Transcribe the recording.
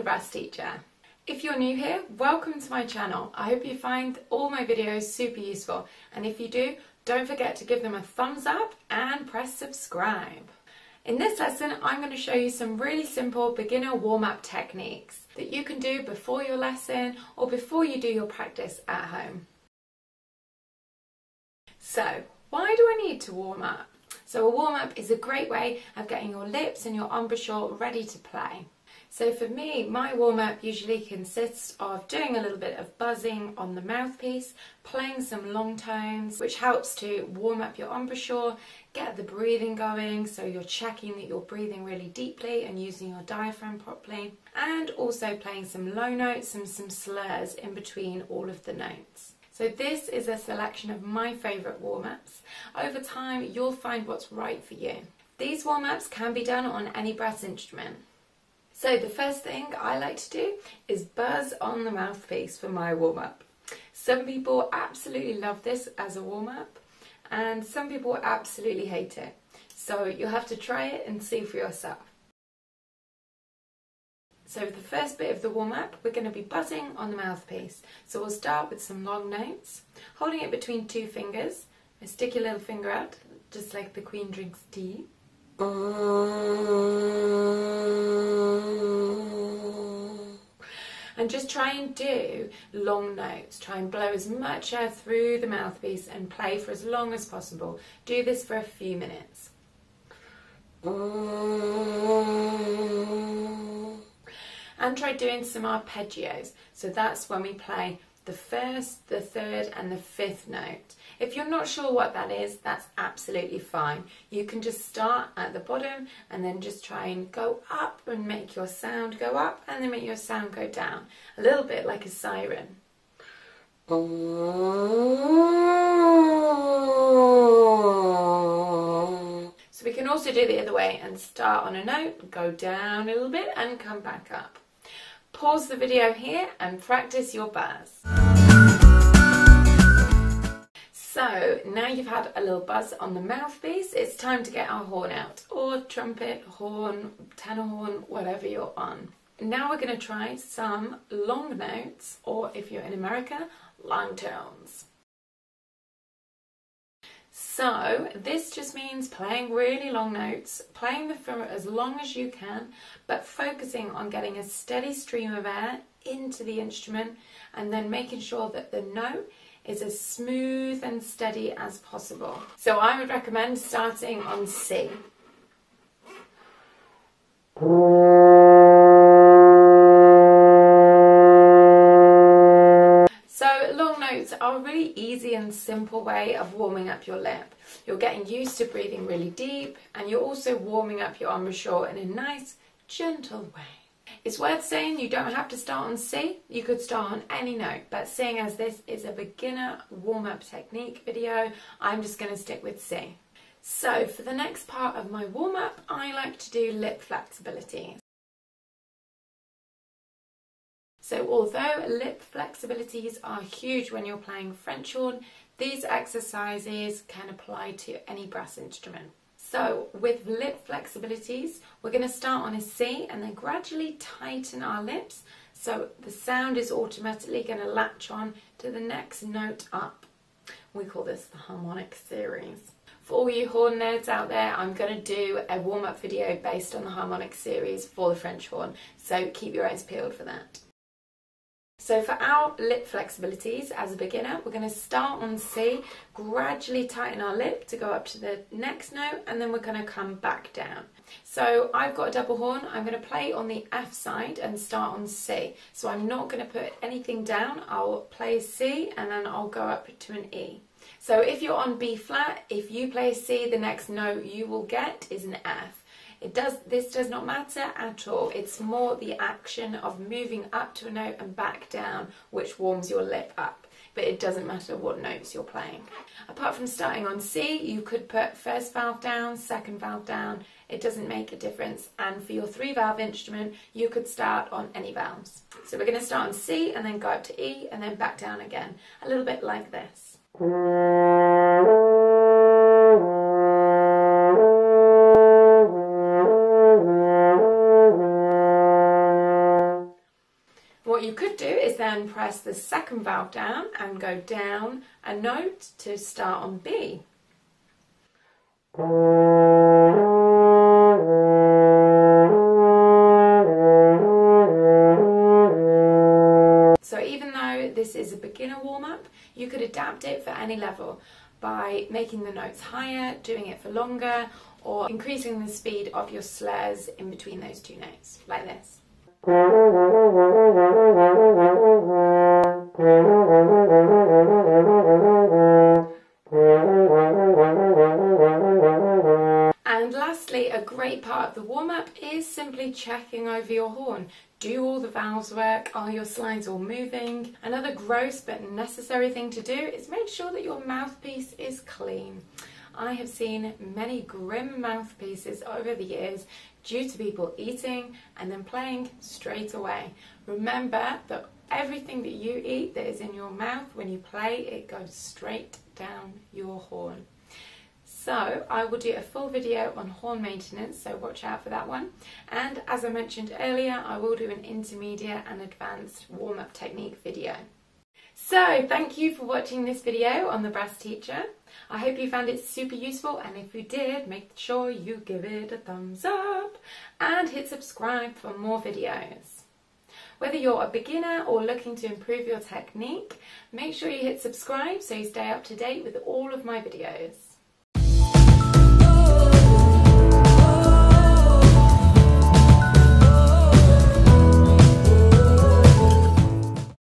the brass teacher. If you're new here, welcome to my channel. I hope you find all my videos super useful, and if you do, don't forget to give them a thumbs up and press subscribe. In this lesson, I'm going to show you some really simple beginner warm-up techniques that you can do before your lesson or before you do your practice at home. So, why do I need to warm up? So a warm-up is a great way of getting your lips and your embouchure ready to play. So for me, my warm-up usually consists of doing a little bit of buzzing on the mouthpiece, playing some long tones, which helps to warm up your embouchure, get the breathing going, so you're checking that you're breathing really deeply and using your diaphragm properly, and also playing some low notes and some slurs in between all of the notes. So this is a selection of my favourite warm-ups. Over time, you'll find what's right for you. These warm-ups can be done on any brass instrument. So the first thing I like to do is buzz on the mouthpiece for my warm-up. Some people absolutely love this as a warm-up, and some people absolutely hate it. So you'll have to try it and see for yourself. So the first bit of the warm-up, we're going to be buzzing on the mouthpiece. So we'll start with some long notes, holding it between two fingers. Stick your little finger out, just like the Queen drinks tea. And just try and do long notes. Try and blow as much air through the mouthpiece and play for as long as possible. Do this for a few minutes. And try doing some arpeggios. So that's when we play the first, the third and the fifth note. If you're not sure what that is, that's absolutely fine. You can just start at the bottom and then just try and go up and make your sound go up and then make your sound go down. A little bit like a siren. So we can also do the other way and start on a note, go down a little bit and come back up. Pause the video here and practice your buzz. So now you've had a little buzz on the mouthpiece, it's time to get our horn out, or trumpet, horn, tenor horn, whatever you're on. Now we're going to try some long notes, or if you're in America, long tones. So this just means playing really long notes, playing them for as long as you can, but focusing on getting a steady stream of air into the instrument and then making sure that the note is as smooth and steady as possible. So I would recommend starting on C. So long notes are a really easy and simple way of warming up your lip. You're getting used to breathing really deep, and you're also warming up your embouchure in a nice, gentle way. It's worth saying you don't have to start on C, you could start on any note, but seeing as this is a beginner warm-up technique video, I'm just going to stick with C. So for the next part of my warm-up, I like to do lip flexibilities. So although lip flexibilities are huge when you're playing French horn, these exercises can apply to any brass instrument. So with lip flexibilities, we're going to start on a C and then gradually tighten our lips so the sound is automatically going to latch on to the next note up. We call this the harmonic series. For all you horn nerds out there, I'm going to do a warm-up video based on the harmonic series for the French horn, so keep your eyes peeled for that. So for our lip flexibilities as a beginner, we're going to start on C, gradually tighten our lip to go up to the next note, and then we're going to come back down. So I've got a double horn, I'm going to play on the F side and start on C. So I'm not going to put anything down, I'll play C and then I'll go up to an E. So if you're on B flat, if you play C, the next note you will get is an F. This does not matter at all. It's more the action of moving up to a note and back down which warms your lip up. But it doesn't matter what notes you're playing. Apart from starting on C, you could put first valve down, second valve down. It doesn't make a difference. And for your 3-valve instrument, you could start on any valves. So we're going to start on C and then go up to E and then back down again. A little bit like this. you could do is then press the second valve down and go down a note to start on B. So even though this is a beginner warm-up, you could adapt it for any level by making the notes higher, doing it for longer, or increasing the speed of your slurs in between those two notes, like this. And lastly, a great part of the warm-up is simply checking over your horn. Do all the valves work? Are your slides all moving? Another gross but necessary thing to do is make sure that your mouthpiece is clean. I have seen many grim mouthpieces over the years due to people eating and then playing straight away. Remember that everything that you eat that is in your mouth, when you play, it goes straight down your horn. So I will do a full video on horn maintenance, so watch out for that one. And as I mentioned earlier, I will do an intermediate and advanced warm-up technique video. So thank you for watching this video on the Brass Teacher. I hope you found it super useful, and if you did, make sure you give it a thumbs up and hit subscribe for more videos. Whether you're a beginner or looking to improve your technique, make sure you hit subscribe so you stay up to date with all of my videos.